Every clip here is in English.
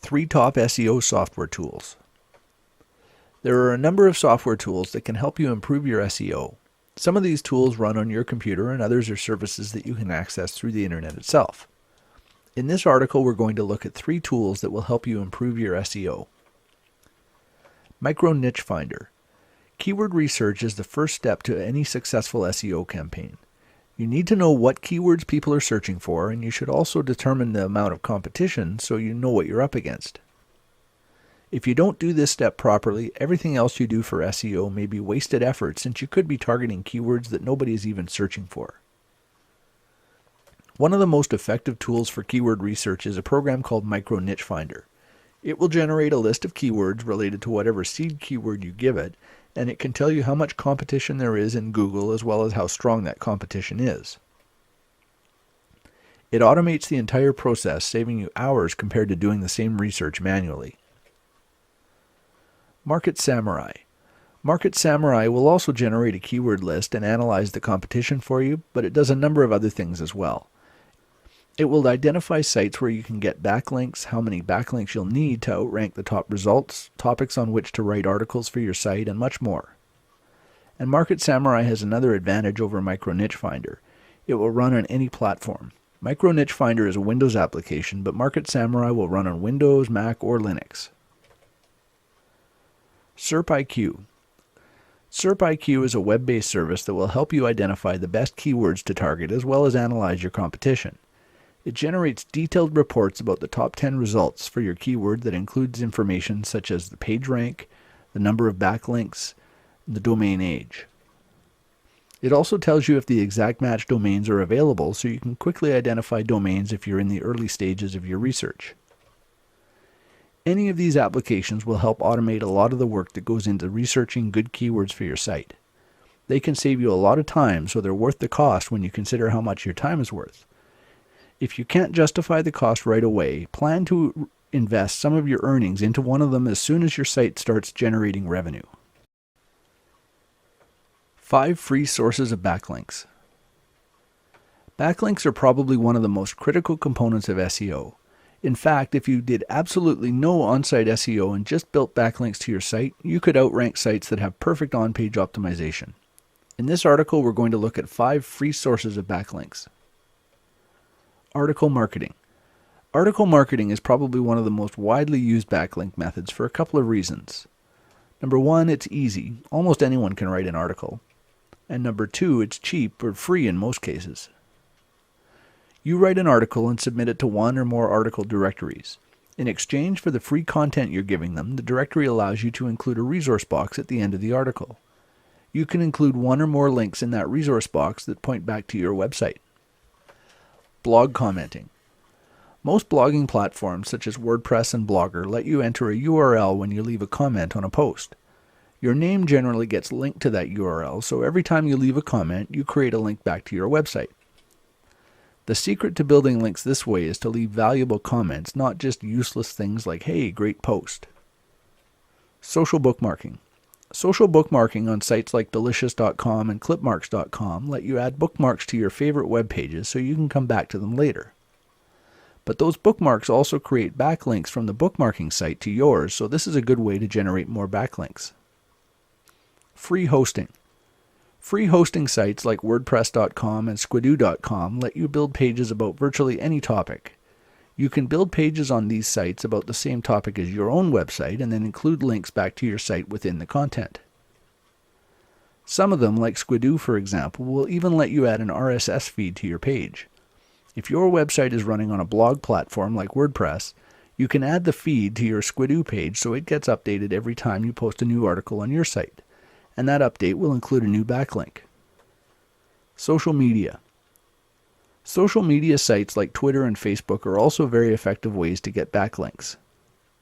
3 top SEO software tools. There are a number of software tools that can help you improve your SEO. Some of these tools run on your computer and others are services that you can access through the internet itself. In this article, we're going to look at 3 tools that will help you improve your SEO. Micro Niche Finder. Keyword research is the first step to any successful SEO campaign. You need to know what keywords people are searching for, and you should also determine the amount of competition so you know what you're up against. If you don't do this step properly, everything else you do for SEO may be wasted effort since you could be targeting keywords that nobody is even searching for. One of the most effective tools for keyword research is a program called Micro Niche Finder. It will generate a list of keywords related to whatever seed keyword you give it, and it can tell you how much competition there is in Google as well as how strong that competition is. It automates the entire process, saving you hours compared to doing the same research manually. Market Samurai. Market Samurai will also generate a keyword list and analyze the competition for you, but it does a number of other things as well. It will identify sites where you can get backlinks, how many backlinks you'll need to outrank the top results, topics on which to write articles for your site, and much more. And Market Samurai has another advantage over Micro Niche Finder. It will run on any platform. Micro Niche Finder is a Windows application, but Market Samurai will run on Windows, Mac, or Linux. SERP IQ is a web-based service that will help you identify the best keywords to target as well as analyze your competition. It generates detailed reports about the top 10 results for your keyword that includes information such as the page rank, the number of backlinks, and the domain age. It also tells you if the exact match domains are available so you can quickly identify domains if you're in the early stages of your research. Any of these applications will help automate a lot of the work that goes into researching good keywords for your site. They can save you a lot of time, so they're worth the cost when you consider how much your time is worth. If you can't justify the cost right away, plan to invest some of your earnings into one of them as soon as your site starts generating revenue. 5 free sources of backlinks. Backlinks are probably one of the most critical components of SEO. In fact, if you did absolutely no on-site SEO and just built backlinks to your site, you could outrank sites that have perfect on-page optimization. In this article, we're going to look at 5 free sources of backlinks. Article marketing. Article marketing is probably one of the most widely used backlink methods for a couple of reasons. Number 1, it's easy. Almost anyone can write an article. And number 2, it's cheap or free in most cases. You write an article and submit it to one or more article directories. In exchange for the free content you're giving them, the directory allows you to include a resource box at the end of the article. You can include one or more links in that resource box that point back to your website. Blog commenting. Most blogging platforms such as WordPress and Blogger let you enter a URL when you leave a comment on a post. Your name generally gets linked to that URL, so every time you leave a comment, you create a link back to your website. The secret to building links this way is to leave valuable comments, not just useless things like, "Hey, great post." Social bookmarking. Social bookmarking on sites like delicious.com and clipmarks.com let you add bookmarks to your favorite web pages so you can come back to them later. But those bookmarks also create backlinks from the bookmarking site to yours, so this is a good way to generate more backlinks. Free hosting. Free hosting sites like WordPress.com and Squidoo.com let you build pages about virtually any topic. You can build pages on these sites about the same topic as your own website and then include links back to your site within the content. Some of them, like Squidoo for example, will even let you add an RSS feed to your page. If your website is running on a blog platform like WordPress, you can add the feed to your Squidoo page so it gets updated every time you post a new article on your site, and that update will include a new backlink. Social media. Social media sites like Twitter and Facebook are also very effective ways to get backlinks.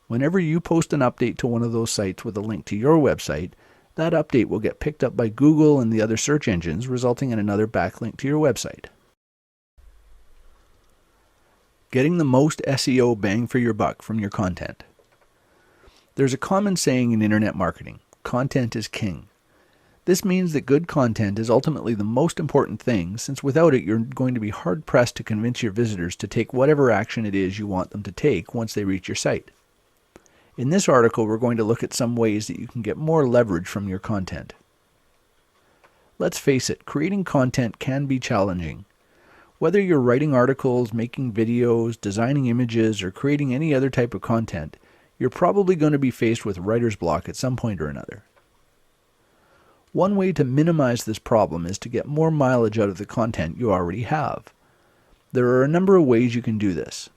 Whenever you post an update to one of those sites with a link to your website, that update will get picked up by Google and the other search engines, resulting in another backlink to your website. Getting the most SEO bang for your buck from your content. There's a common saying in internet marketing, content is king. This means that good content is ultimately the most important thing, since without it you're going to be hard-pressed to convince your visitors to take whatever action it is you want them to take once they reach your site. In this article, we're going to look at some ways that you can get more leverage from your content. Let's face it, creating content can be challenging. Whether you're writing articles, making videos, designing images, or creating any other type of content, you're probably going to be faced with writer's block at some point or another. One way to minimize this problem is to get more mileage out of the content you already have. There are a number of ways you can do this.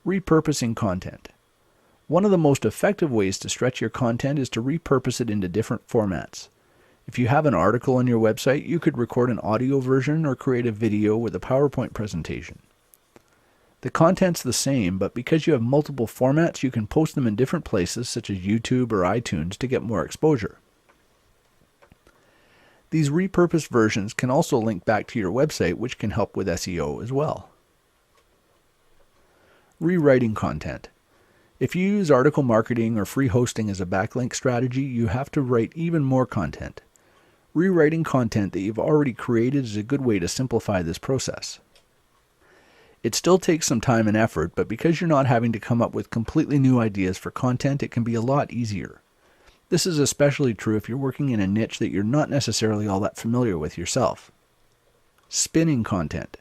Repurposing content. One of the most effective ways to stretch your content is to repurpose it into different formats. If you have an article on your website, you could record an audio version or create a video with a PowerPoint presentation. The content's the same, but because you have multiple formats, you can post them in different places such as YouTube or iTunes to get more exposure. These repurposed versions can also link back to your website, which can help with SEO as well. Rewriting content. If you use article marketing or free hosting as a backlink strategy, you have to write even more content. Rewriting content that you've already created is a good way to simplify this process. It still takes some time and effort, but because you're not having to come up with completely new ideas for content, it can be a lot easier. This is especially true if you're working in a niche that you're not necessarily all that familiar with yourself. Spinning content.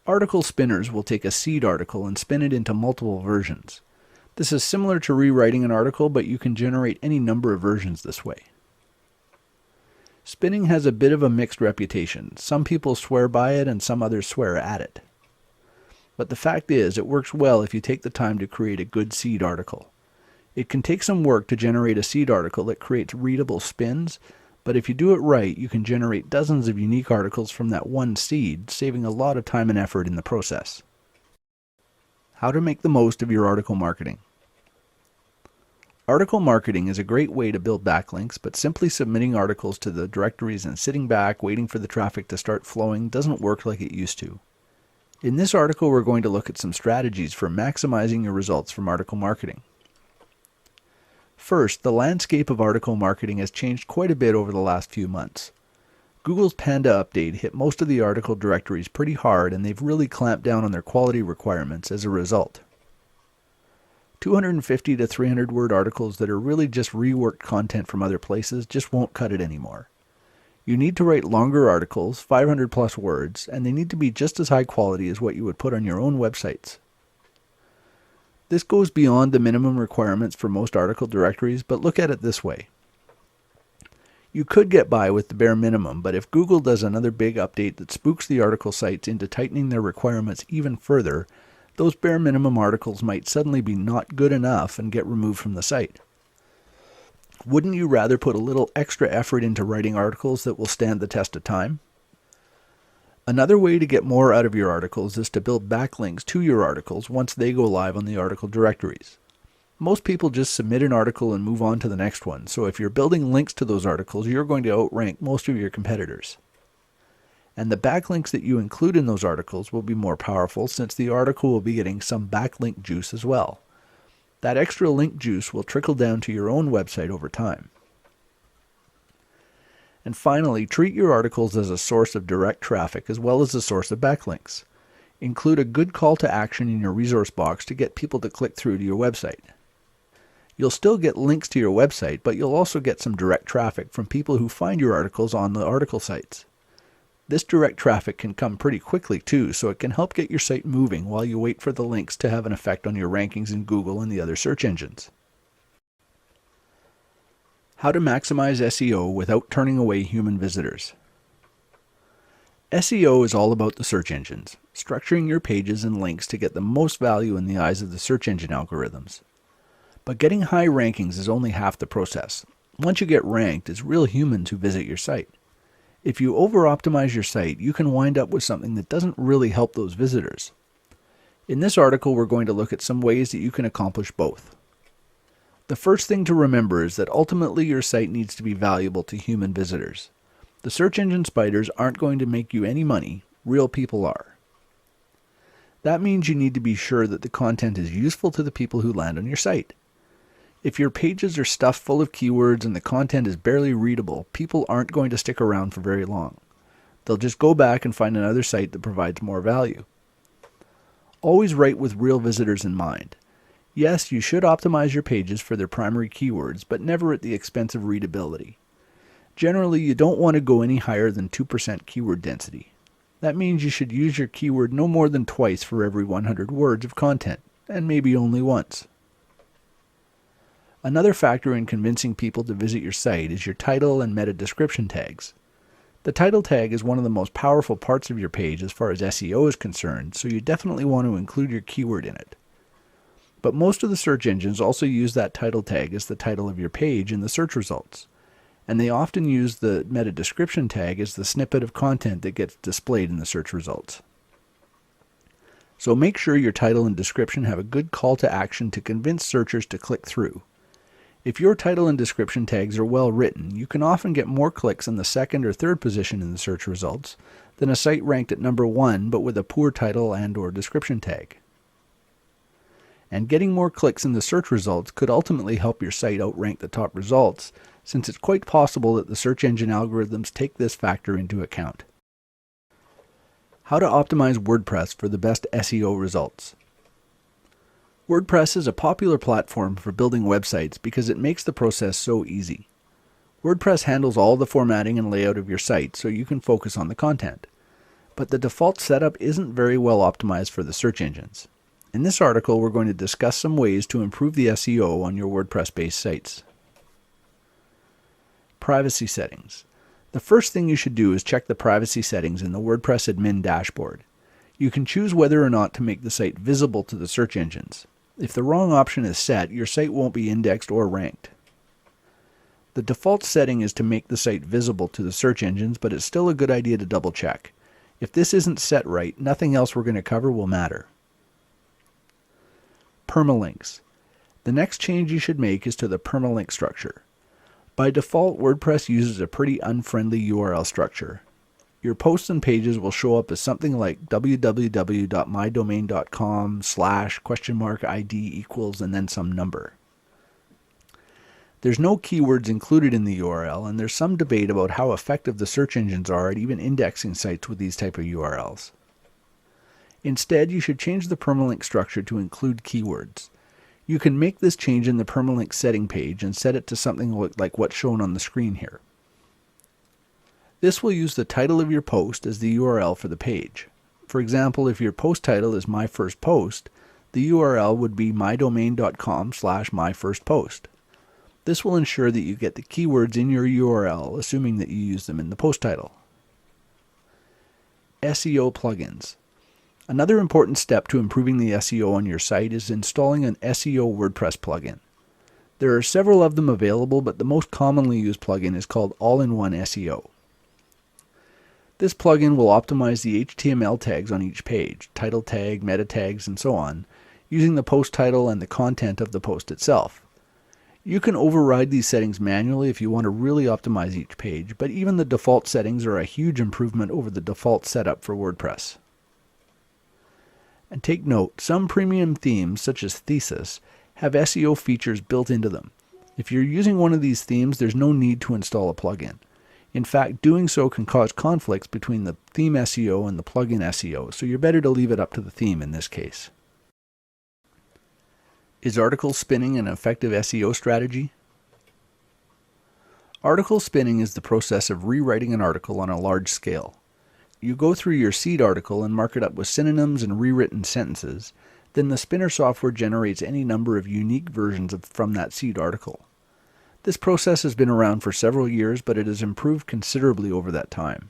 Article spinners will take a seed article and spin it into multiple versions. This is similar to rewriting an article, but you can generate any number of versions this way. Spinning has a bit of a mixed reputation. Some people swear by it and some others swear at it. But the fact is, it works well if you take the time to create a good seed article. It can take some work to generate a seed article that creates readable spins, but if you do it right, you can generate dozens of unique articles from that one seed, saving a lot of time and effort in the process. How to make the most of your article marketing. Article marketing is a great way to build backlinks, but simply submitting articles to the directories and sitting back waiting for the traffic to start flowing doesn't work like it used to. In this article, we're going to look at some strategies for maximizing your results from article marketing. First, the landscape of article marketing has changed quite a bit over the last few months. Google's Panda update hit most of the article directories pretty hard, and they've really clamped down on their quality requirements as a result. 250 to 300 word articles that are really just reworked content from other places just won't cut it anymore. You need to write longer articles, 500 plus words, and they need to be just as high quality as what you would put on your own websites. This goes beyond the minimum requirements for most article directories, but look at it this way. You could get by with the bare minimum, but if Google does another big update that spooks the article sites into tightening their requirements even further, those bare minimum articles might suddenly be not good enough and get removed from the site. Wouldn't you rather put a little extra effort into writing articles that will stand the test of time? Another way to get more out of your articles is to build backlinks to your articles once they go live on the article directories. Most people just submit an article and move on to the next one, so if you're building links to those articles, you're going to outrank most of your competitors. And the backlinks that you include in those articles will be more powerful since the article will be getting some backlink juice as well. That extra link juice will trickle down to your own website over time. And finally, treat your articles as a source of direct traffic as well as a source of backlinks. Include a good call to action in your resource box to get people to click through to your website. You'll still get links to your website, but you'll also get some direct traffic from people who find your articles on the article sites. This direct traffic can come pretty quickly too, so it can help get your site moving while you wait for the links to have an effect on your rankings in Google and the other search engines. How to maximize SEO without turning away human visitors. SEO is all about the search engines, structuring your pages and links to get the most value in the eyes of the search engine algorithms. But getting high rankings is only half the process. Once you get ranked, it's real humans who visit your site. If you over-optimize your site, you can wind up with something that doesn't really help those visitors. In this article, we're going to look at some ways that you can accomplish both. The first thing to remember is that ultimately your site needs to be valuable to human visitors. The search engine spiders aren't going to make you any money, real people are. That means you need to be sure that the content is useful to the people who land on your site. If your pages are stuffed full of keywords and the content is barely readable, people aren't going to stick around for very long. They'll just go back and find another site that provides more value. Always write with real visitors in mind. Yes, you should optimize your pages for their primary keywords, but never at the expense of readability. Generally, you don't want to go any higher than 2% keyword density. That means you should use your keyword no more than twice for every 100 words of content, and maybe only once. Another factor in convincing people to visit your site is your title and meta description tags. The title tag is one of the most powerful parts of your page as far as SEO is concerned, so you definitely want to include your keyword in it. But most of the search engines also use that title tag as the title of your page in the search results, and they often use the meta description tag as the snippet of content that gets displayed in the search results. So make sure your title and description have a good call to action to convince searchers to click through. If your title and description tags are well written, you can often get more clicks in the second or third position in the search results than a site ranked at number 1 but with a poor title and/or description tag. And getting more clicks in the search results could ultimately help your site outrank the top results, since it's quite possible that the search engine algorithms take this factor into account. How to optimize WordPress for the best SEO results. WordPress is a popular platform for building websites because it makes the process so easy. WordPress handles all the formatting and layout of your site so you can focus on the content. But the default setup isn't very well optimized for the search engines. In this article, we're going to discuss some ways to improve the SEO on your WordPress-based sites. Privacy settings. The first thing you should do is check the privacy settings in the WordPress admin dashboard. You can choose whether or not to make the site visible to the search engines. If the wrong option is set, your site won't be indexed or ranked. The default setting is to make the site visible to the search engines, but it's still a good idea to double check. If this isn't set right, nothing else we're going to cover will matter. Permalinks. The next change you should make is to the permalink structure. By default, WordPress uses a pretty unfriendly URL structure. Your posts and pages will show up as something like www.mydomain.com/?ID equals and then some number. There's no keywords included in the URL, and there's some debate about how effective the search engines are at even indexing sites with these type of URLs. Instead, you should change the permalink structure to include keywords. You can make this change in the permalink setting page and set it to something like what's shown on the screen here. This will use the title of your post as the URL for the page. For example, if your post title is My First Post, the URL would be mydomain.com/myfirstpost. This will ensure that you get the keywords in your URL, assuming that you use them in the post title. SEO plugins. Another important step to improving the SEO on your site is installing an SEO WordPress plugin. There are several of them available, but the most commonly used plugin is called All-in-One SEO. This plugin will optimize the HTML tags on each page, title tag, meta tags, and so on, using the post title and the content of the post itself. You can override these settings manually if you want to really optimize each page, but even the default settings are a huge improvement over the default setup for WordPress. And take note, some premium themes, such as Thesis, have SEO features built into them. If you're using one of these themes, there's no need to install a plugin. In fact, doing so can cause conflicts between the theme SEO and the plugin SEO, so you're better to leave it up to the theme in this case. Is article spinning an effective SEO strategy? Article spinning is the process of rewriting an article on a large scale. You go through your seed article and mark it up with synonyms and rewritten sentences. Then the spinner software generates any number of unique versions from that seed article. This process has been around for several years, but it has improved considerably over that time.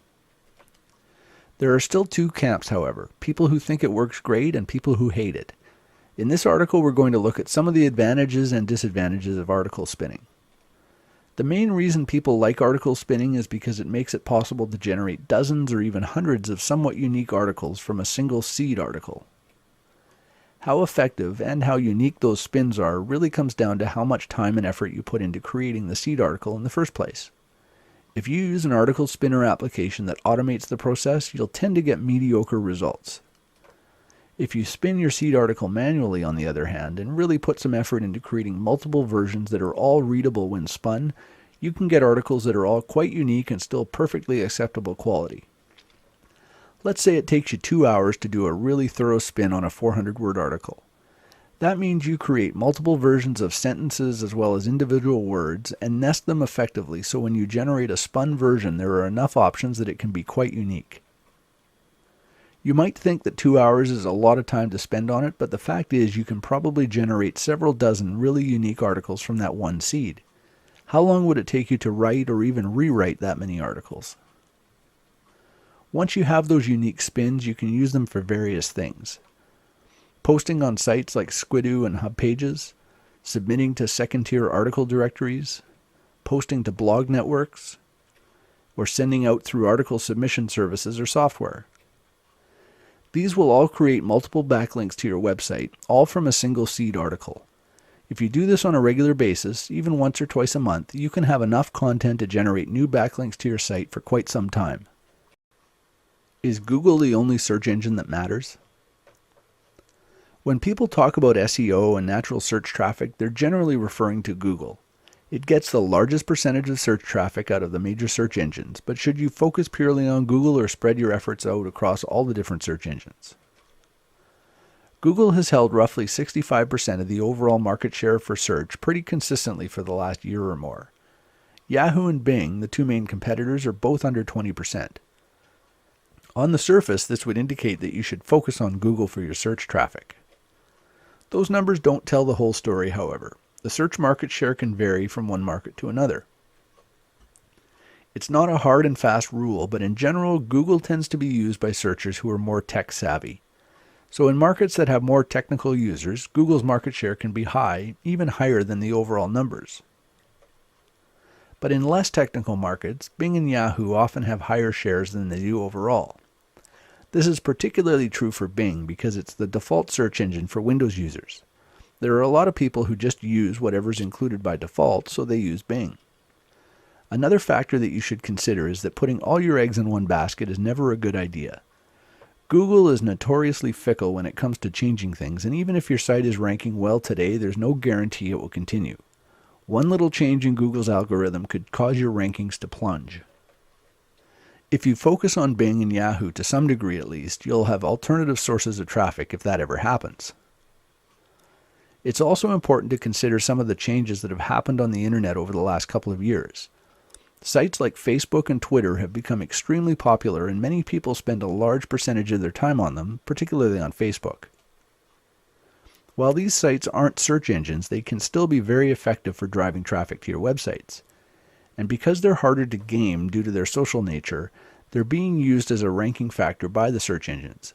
There are still two camps, however, people who think it works great and people who hate it. In this article, we're going to look at some of the advantages and disadvantages of article spinning. The main reason people like article spinning is because it makes it possible to generate dozens or even hundreds of somewhat unique articles from a single seed article. How effective and how unique those spins are really comes down to how much time and effort you put into creating the seed article in the first place. If you use an article spinner application that automates the process, you'll tend to get mediocre results. If you spin your seed article manually, on the other hand, and really put some effort into creating multiple versions that are all readable when spun, you can get articles that are all quite unique and still perfectly acceptable quality. Let's say it takes you 2 hours to do a really thorough spin on a 400-word article. That means you create multiple versions of sentences as well as individual words and nest them effectively so when you generate a spun version there are enough options that it can be quite unique. You might think that 2 hours is a lot of time to spend on it, but the fact is you can probably generate several dozen really unique articles from that one seed. How long would it take you to write or even rewrite that many articles? Once you have those unique spins, you can use them for various things. Posting on sites like Squidoo and Hub Pages, submitting to second-tier article directories, posting to blog networks, or sending out through article submission services or Sofware. These will all create multiple backlinks to your website, all from a single seed article. If you do this on a regular basis, even once or twice a month, you can have enough content to generate new backlinks to your site for quite some time. Is Google the only search engine that matters? When people talk about SEO and natural search traffic, they're generally referring to Google. It gets the largest percentage of search traffic out of the major search engines, but should you focus purely on Google or spread your efforts out across all the different search engines? Google has held roughly 65% of the overall market share for search pretty consistently for the last year or more. Yahoo and Bing, the two main competitors, are both under 20%. On the surface, this would indicate that you should focus on Google for your search traffic. Those numbers don't tell the whole story, however. The search market share can vary from one market to another. It's not a hard and fast rule, but in general, Google tends to be used by searchers who are more tech savvy. So in markets that have more technical users, Google's market share can be high, even higher than the overall numbers. But in less technical markets, Bing and Yahoo often have higher shares than they do overall. This is particularly true for Bing because it's the default search engine for Windows users. There are a lot of people who just use whatever's included by default, so they use Bing. Another factor that you should consider is that putting all your eggs in one basket is never a good idea. Google is notoriously fickle when it comes to changing things, and even if your site is ranking well today, there's no guarantee it will continue. One little change in Google's algorithm could cause your rankings to plunge. If you focus on Bing and Yahoo to some degree at least, you'll have alternative sources of traffic if that ever happens. It's also important to consider some of the changes that have happened on the internet over the last couple of years. Sites like Facebook and Twitter have become extremely popular, and many people spend a large percentage of their time on them, particularly on Facebook. While these sites aren't search engines, they can still be very effective for driving traffic to your websites. And because they're harder to game due to their social nature, they're being used as a ranking factor by the search engines.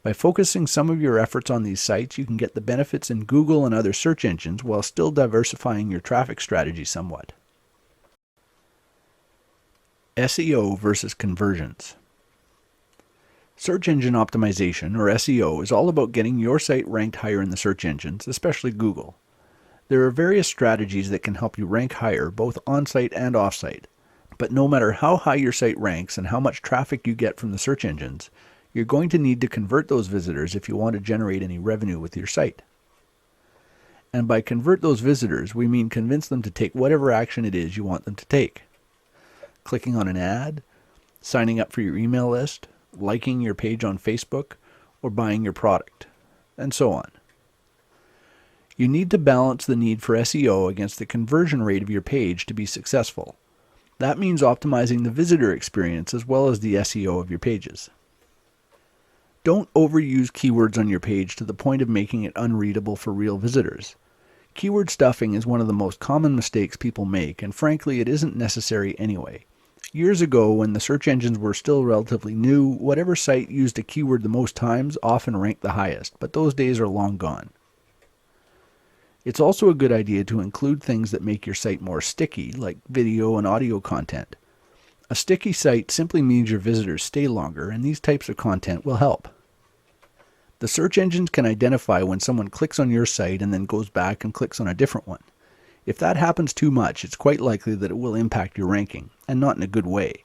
By focusing some of your efforts on these sites, you can get the benefits in Google and other search engines while still diversifying your traffic strategy somewhat. SEO versus conversions. Search engine optimization, or SEO, is all about getting your site ranked higher in the search engines, especially Google. There are various strategies that can help you rank higher, both on-site and off-site. But no matter how high your site ranks and how much traffic you get from the search engines, you're going to need to convert those visitors if you want to generate any revenue with your site. And by convert those visitors, we mean convince them to take whatever action it is you want them to take. Clicking on an ad, signing up for your email list, liking your page on Facebook, or buying your product, and so on. You need to balance the need for SEO against the conversion rate of your page to be successful. That means optimizing the visitor experience as well as the SEO of your pages. Don't overuse keywords on your page to the point of making it unreadable for real visitors. Keyword stuffing is one of the most common mistakes people make, and frankly, it isn't necessary anyway. Years ago, when the search engines were still relatively new, whatever site used a keyword the most times often ranked the highest, but those days are long gone. It's also a good idea to include things that make your site more sticky, like video and audio content. A sticky site simply means your visitors stay longer, and these types of content will help. The search engines can identify when someone clicks on your site and then goes back and clicks on a different one. If that happens too much, it's quite likely that it will impact your ranking, and not in a good way.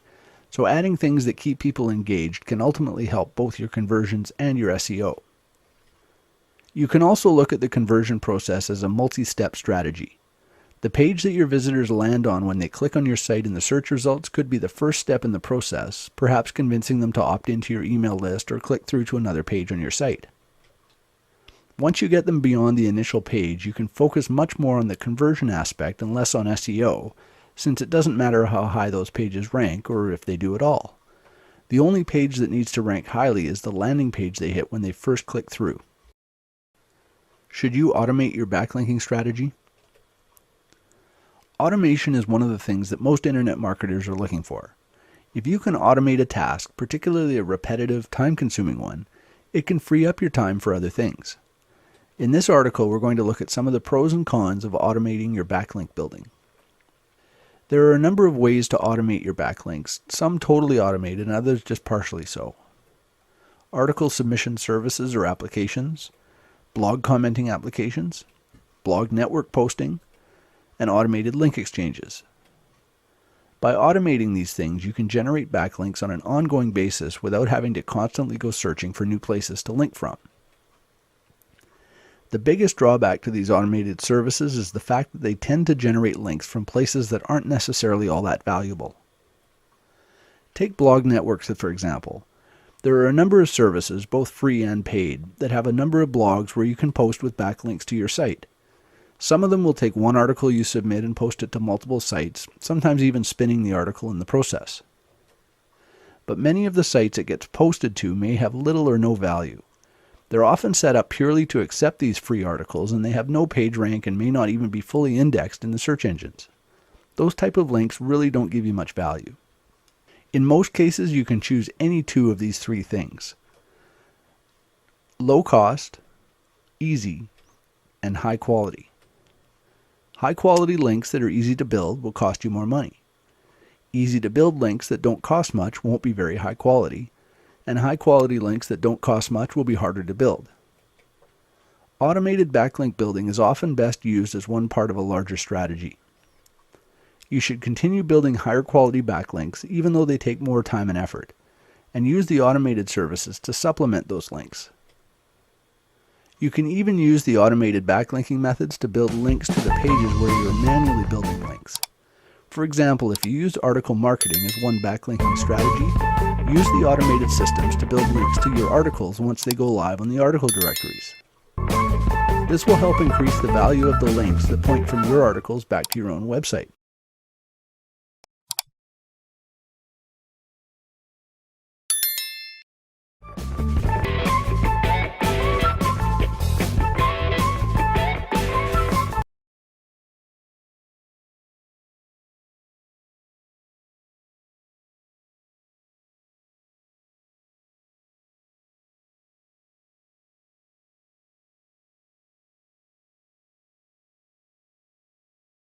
So adding things that keep people engaged can ultimately help both your conversions and your SEO. You can also look at the conversion process as a multi-step strategy. The page that your visitors land on when they click on your site in the search results could be the first step in the process, perhaps convincing them to opt into your email list or click through to another page on your site. Once you get them beyond the initial page, you can focus much more on the conversion aspect and less on SEO, since it doesn't matter how high those pages rank or if they do at all. The only page that needs to rank highly is the landing page they hit when they first click through. Should you automate your backlinking strategy? Automation is one of the things that most internet marketers are looking for. If you can automate a task, particularly a repetitive, time-consuming one, it can free up your time for other things. In this article, we're going to look at some of the pros and cons of automating your backlink building. There are a number of ways to automate your backlinks, some totally automated and others just partially so. Article submission services or applications, blog commenting applications, blog network posting, and automated link exchanges. By automating these things, you can generate backlinks on an ongoing basis without having to constantly go searching for new places to link from. The biggest drawback to these automated services is the fact that they tend to generate links from places that aren't necessarily all that valuable. Take blog networks, for example. There are a number of services, both free and paid, that have a number of blogs where you can post with backlinks to your site. Some of them will take one article you submit and post it to multiple sites, sometimes even spinning the article in the process. But many of the sites it gets posted to may have little or no value. They're often set up purely to accept these free articles, and they have no page rank and may not even be fully indexed in the search engines. Those type of links really don't give you much value. In most cases, you can choose any two of these three things: low cost, easy, and high quality. High quality links that are easy to build will cost you more money. Easy to build links that don't cost much won't be very high quality, and high quality links that don't cost much will be harder to build. Automated backlink building is often best used as one part of a larger strategy. You should continue building higher quality backlinks even though they take more time and effort, and use the automated services to supplement those links. You can even use the automated backlinking methods to build links to the pages where you are manually building links. For example, if you used article marketing as one backlinking strategy, use the automated systems to build links to your articles once they go live on the article directories. This will help increase the value of the links that point from your articles back to your own website.